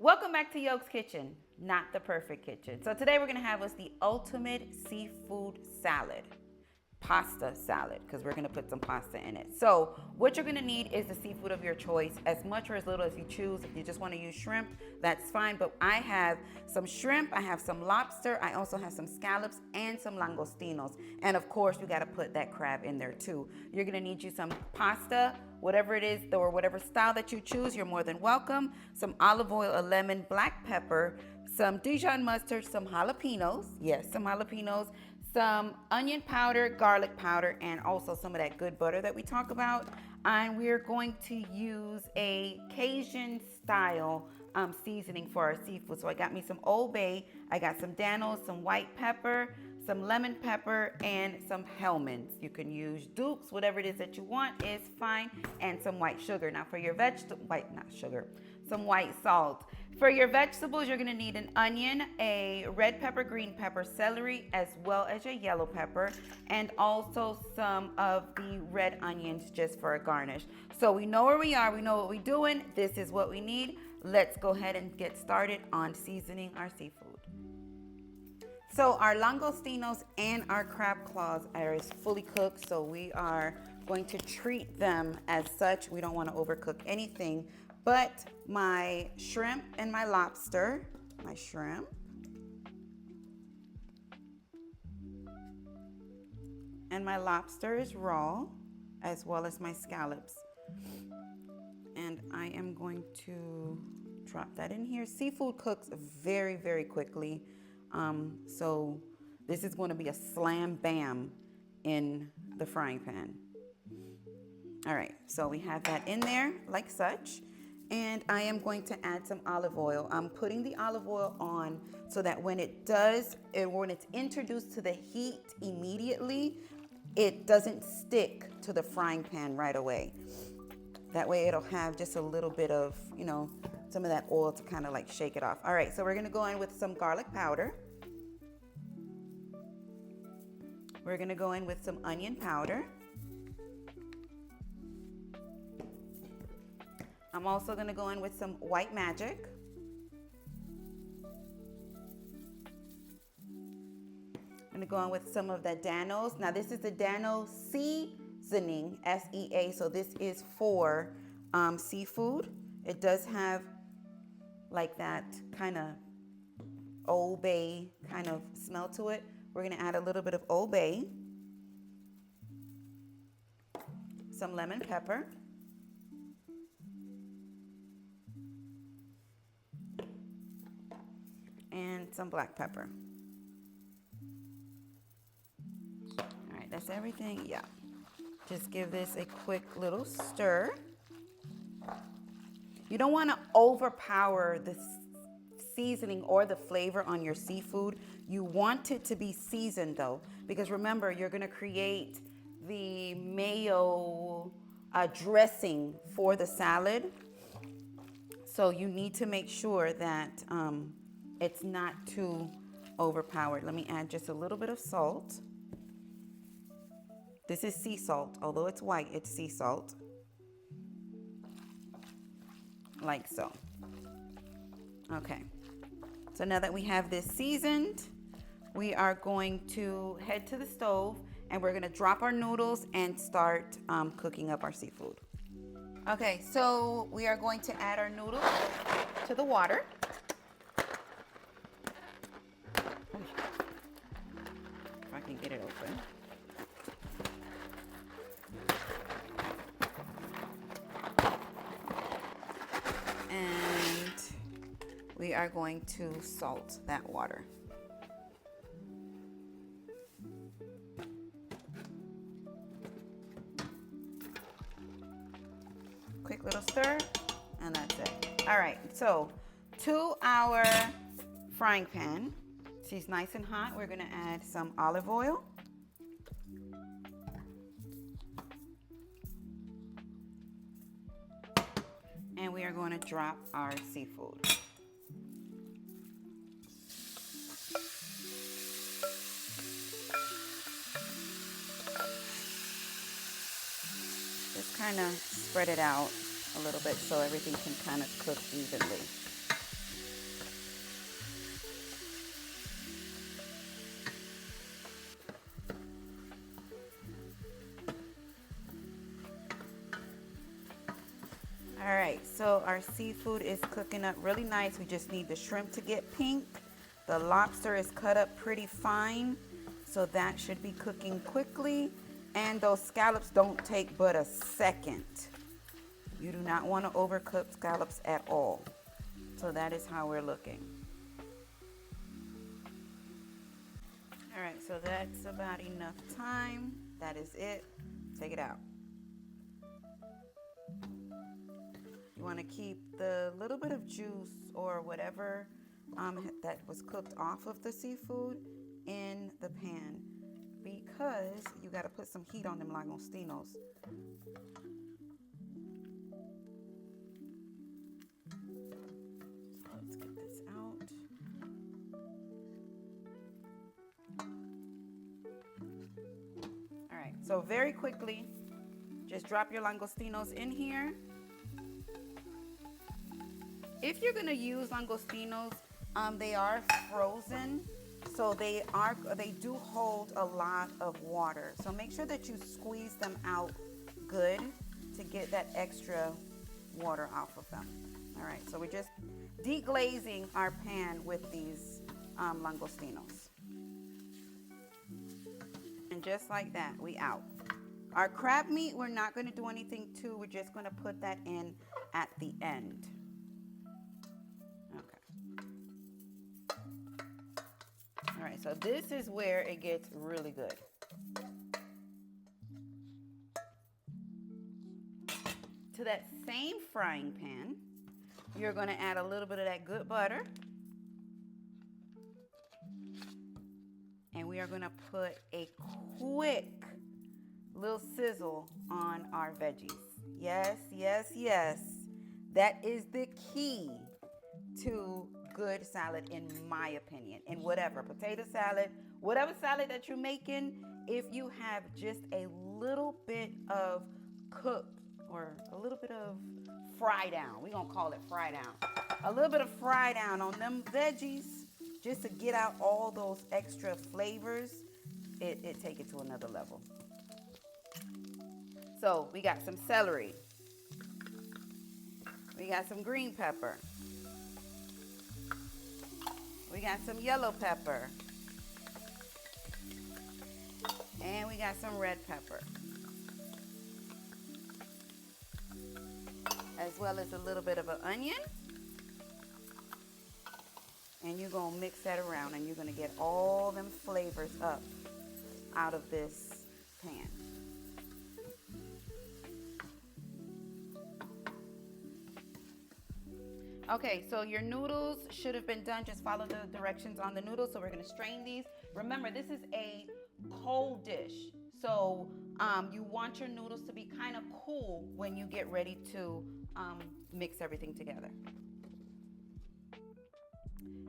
Welcome back to Yoke's Kitchen, not the perfect kitchen. So today we're gonna have us the ultimate seafood salad. Pasta salad, because we're gonna put some pasta in it. So what you're gonna need is the seafood of your choice, as much or as little as you choose. If you just wanna use shrimp, that's fine. But I have some shrimp, I have some lobster, I also have some scallops and some langostinos. And of course, we gotta put that crab in there too. You're gonna need you some pasta, whatever it is, or whatever style that you choose, you're more than welcome. Some olive oil, a lemon, black pepper, some Dijon mustard, some jalapenos, yes, some jalapenos, some onion powder, garlic powder, and also some of that good butter that we talk about. And we're going to use a Cajun style seasoning for our seafood. So I got me some Old Bay, I got some Daniels, some white pepper, some lemon pepper, and some Hellmann's. You can use Dukes, whatever it is that you want is fine, and some white sugar. Now for your some white salt. For your vegetables, you're gonna need an onion, a red pepper, green pepper, celery, as well as your yellow pepper, and also some of the red onions just for a garnish. So we know where we are, we know what we're doing, this is what we need. Let's go ahead and get started on seasoning our seafood. So our langostinos and our crab claws are fully cooked, so we are going to treat them as such. We don't want to overcook anything, but my shrimp and my lobster, my shrimp, and my lobster is raw, as well as my scallops. And I am going to drop that in here. Seafood cooks very, very quickly. So this is going to be a slam bam in the frying pan. All right, so we have that in there like such. And I am going to add some olive oil. I'm putting the olive oil on so that when it's introduced to the heat immediately, it doesn't stick to the frying pan right away. That way it'll have just a little bit of, some of that oil to kind of like shake it off. All right, so we're gonna go in with some garlic powder. We're gonna go in with some onion powder. I'm also gonna go in with some white magic. I'm gonna go in with some of the Daniels. Now this is the Daniels seasoning, SEA, so this is for seafood. It does have like that kind of Old Bay kind of smell to it. We're gonna add a little bit of Old Bay, some lemon pepper, and some black pepper. All right, that's everything, yeah. Just give this a quick little stir. You don't want to overpower the seasoning or the flavor on your seafood. You want it to be seasoned though, because remember, you're going to create the mayo dressing for the salad. So you need to make sure that it's not too overpowered. Let me add just a little bit of salt. This is sea salt. Although it's white, it's sea salt. Like so. Okay. So now that we have this seasoned, we are going to head to the stove and we're going to drop our noodles and start cooking up our seafood. Okay, so we are going to add our noodles to the water. If I can get it open. And we are going to salt that water. Quick little stir, and that's it. All right, so to our frying pan, she's nice and hot, we're gonna add some olive oil. And we are going to drop our seafood. Just kind of spread it out a little bit so everything can kind of cook evenly. our seafood is cooking up really nice. We just need the shrimp to get pink. The lobster is cut up pretty fine, so that should be cooking quickly. And those scallops don't take but a second. You do not want to overcook scallops at all. So that is how we're looking. All right, so that's about enough time. That is it. Take it out. You want to keep the little bit of juice or whatever that was cooked off of the seafood in the pan, because you got to put some heat on them langostinos. So let's get this out. All right, so very quickly, just drop your langostinos in here. If you're gonna use langostinos, they are frozen, so they do hold a lot of water. So make sure that you squeeze them out good to get that extra water off of them. All right, so we're just deglazing our pan with these langostinos. And just like that, we out. Our crab meat, we're not gonna do anything to, we're just gonna put that in at the end. All right, so this is where it gets really good. To that same frying pan, you're going to add a little bit of that good butter. And we are going to put a quick little sizzle on our veggies. Yes, yes, yes. That is the key to good salad, in my opinion. In whatever potato salad, whatever salad that you're making, if you have just a little bit of cooked or a little bit of fry down, we're gonna call it fry down, a little bit of fry down on them veggies, just to get out all those extra flavors, it take it to another level. So we got some celery, we got some green pepper, we got some yellow pepper, and we got some red pepper, as well as a little bit of an onion. And you're gonna mix that around, and you're gonna get all them flavors up out of this pan. Okay, so your noodles should have been done. Just follow the directions on the noodles. So we're gonna strain these. Remember, this is a cold dish. So you want your noodles to be kind of cool when you get ready to mix everything together.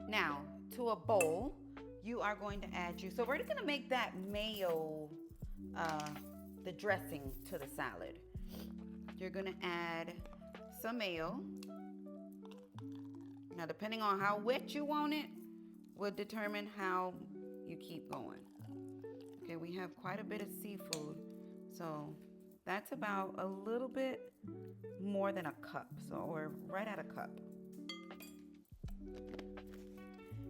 Now, to a bowl, you are going to add juice. So we're gonna make that mayo, the dressing to the salad. You're gonna add some mayo. Now, depending on how wet you want it, will determine how you keep going. Okay, we have quite a bit of seafood, so that's about a little bit more than a cup. So we're right at a cup.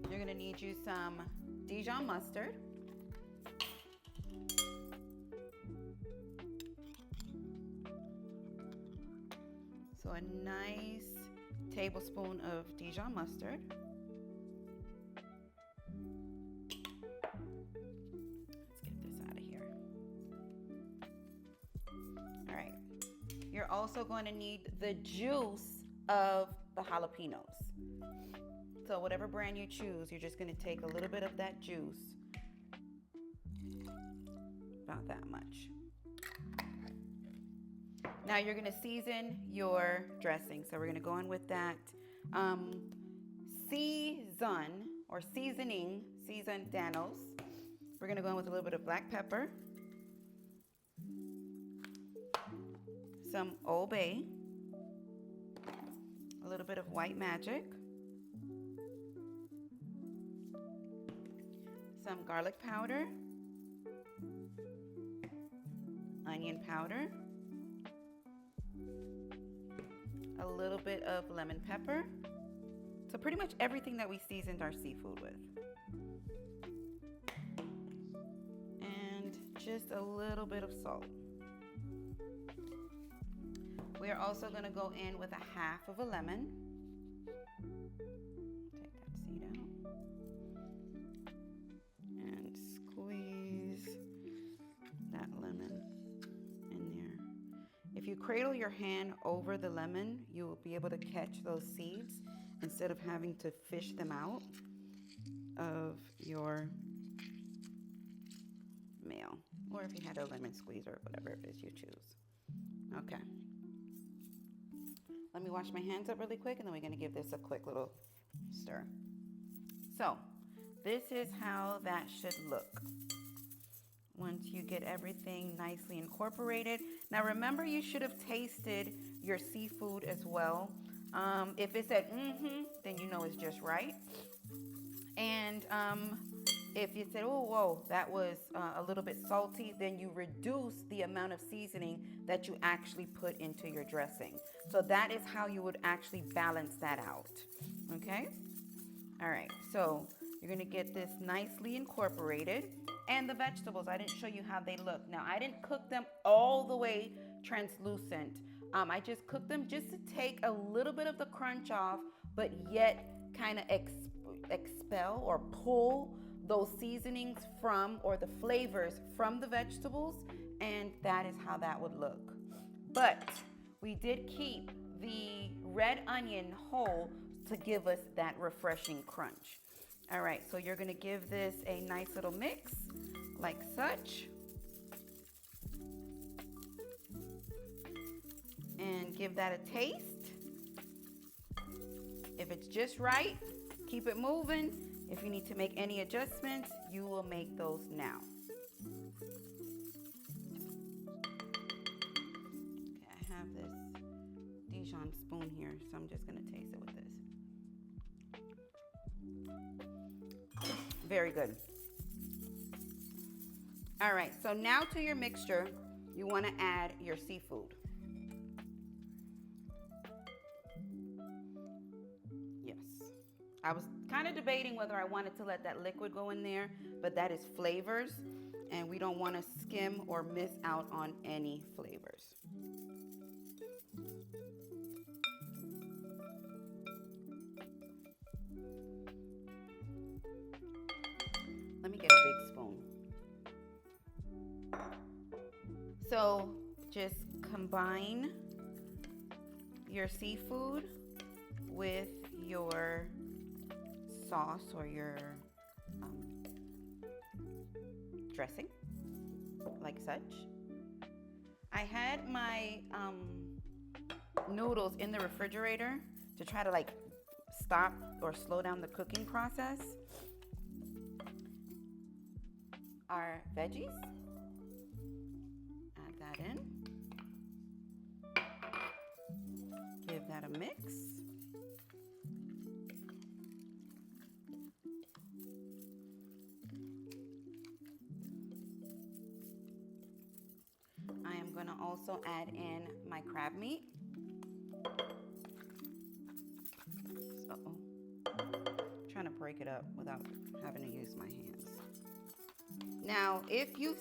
You're gonna need you some Dijon mustard. So a nice tablespoon of Dijon mustard. Let's get this out of here. All right. You're also going to need the juice of the jalapenos. So whatever brand you choose, you're just going to take a little bit of that juice, about that much. Now you're going to season your dressing. So we're going to go in with that seasoned Danos. We're going to go in with a little bit of black pepper, some Old Bay, a little bit of white magic, some garlic powder, onion powder, a little bit of lemon pepper. So pretty much everything that we seasoned our seafood with. And just a little bit of salt. We are also going to go in with a half of a lemon. Take that seed out. And squeeze that lemon in there. If you cradle your hand over the lemon, you will be able to catch those seeds instead of having to fish them out of your meal. Or if you had a lemon squeezer, whatever it is you choose. Okay. Let me wash my hands up really quick, and then we're going to give this a quick little stir. So, this is how that should look once you get everything nicely incorporated. Now, remember, you should have tasted your seafood as well. If it said, then you know it's just right. And if you said, oh, whoa, that was a little bit salty, then you reduce the amount of seasoning that you actually put into your dressing. So that is how you would actually balance that out. Okay? All right. So you're going to get this nicely incorporated. And the vegetables, I didn't show you how they look. Now, I didn't cook them all the way translucent. I just cooked them just to take a little bit of the crunch off, but yet kind of expel or pull those seasonings from, or the flavors from the vegetables, and that is how that would look. But we did keep the red onion whole to give us that refreshing crunch. All right, so you're gonna give this a nice little mix, like such. And give that a taste. If it's just right, keep it moving. If you need to make any adjustments, you will make those now. Okay, I have this Dijon spoon here, so I'm just gonna taste it with this. Very good. All right, so now to your mixture, you wanna add your seafood. I was kind of debating whether I wanted to let that liquid go in there, but that is flavors, and we don't want to skim or miss out on any flavors. Let me get a big spoon. So just combine your seafood with your sauce or your dressing, like such. I had my noodles in the refrigerator to try to like stop or slow down the cooking process. Our veggies, add that in. Give that a mix. I am going to also add in my crab meat. Trying to break it up without having to use my hands. Now, if you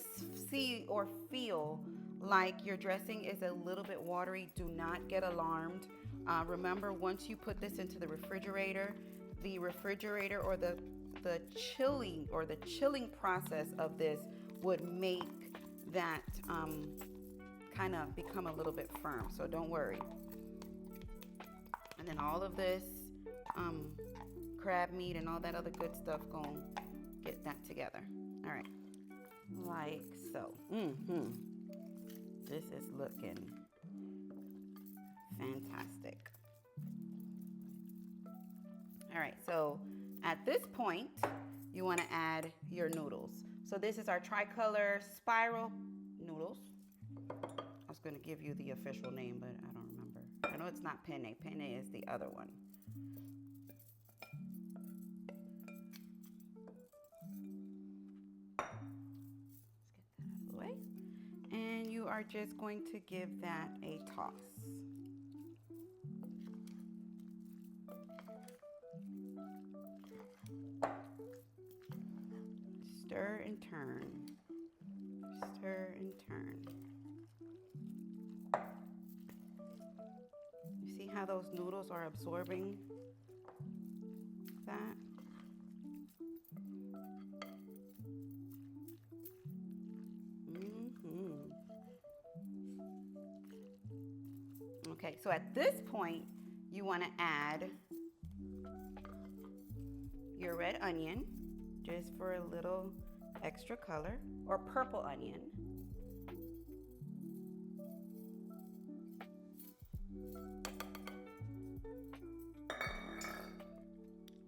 see or feel like your dressing is a little bit watery, do not get alarmed. Remember, once you put this into the refrigerator or the chilling process of this would make that kind of become a little bit firm, so don't worry. And then all of this crab meat and all that other good stuff, gonna get that together. All right, like so. This is looking fantastic. All right, so at this point, you want to add your noodles. So this is our tricolor spiral noodles. I was going to give you the official name, but I don't remember. I know it's not penne. Penne is the other one. Let's get that out of the way. And you are just going to give that a toss. Stir and turn. Stir and turn. You see how those noodles are absorbing that? Okay, so at this point, you want to add your red onion, just for a little extra color, or purple onion.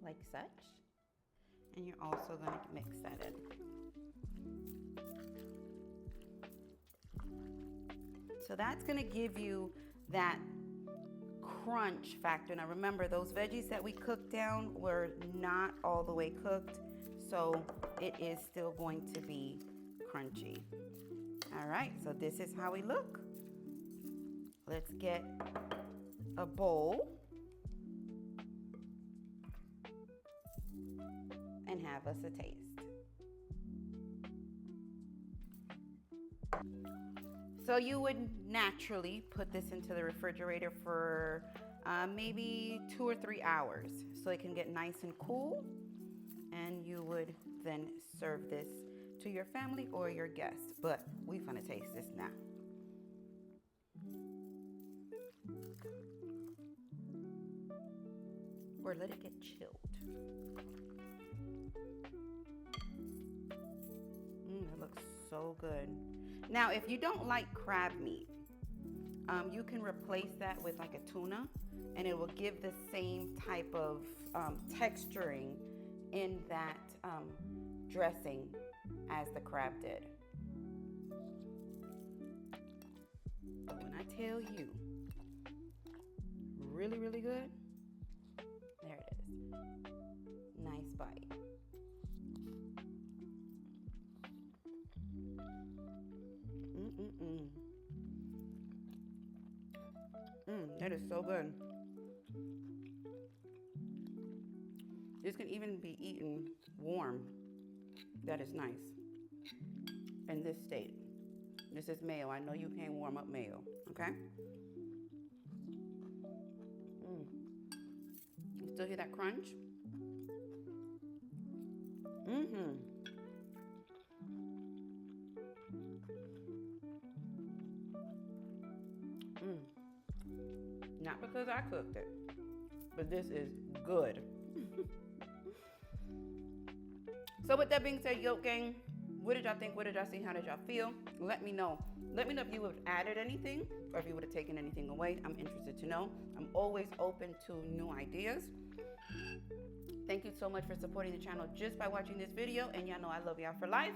Like such. And you're also going to mix that in. So that's going to give you that crunch factor. Now remember, those veggies that we cooked down were not all the way cooked, so it is still going to be crunchy. All right, so this is how we look. Let's get a bowl and have us a taste. So you would naturally put this into the refrigerator for maybe 2 or 3 hours so it can get nice and cool, and you would then serve this to your family or your guests. But we're gonna taste this now. Or let it get chilled. It looks so good. Now, if you don't like crab meat, you can replace that with like a tuna, and it will give the same type of texturing in that dressing as the crab did. But when I tell you, really, really good, there it is. Nice bite. That is so good. This can even be eaten warm. That is nice. In this state. This is mayo. I know you can't warm up mayo, okay? You still hear that crunch? Not because I cooked it, but this is good. So with that being said, Yoke Gang, what did y'all think? What did y'all see? How did y'all feel? Let me know. Let me know if you would have added anything or if you would have taken anything away. I'm interested to know. I'm always open to new ideas. Thank you so much for supporting the channel just by watching this video. And y'all know I love y'all for life.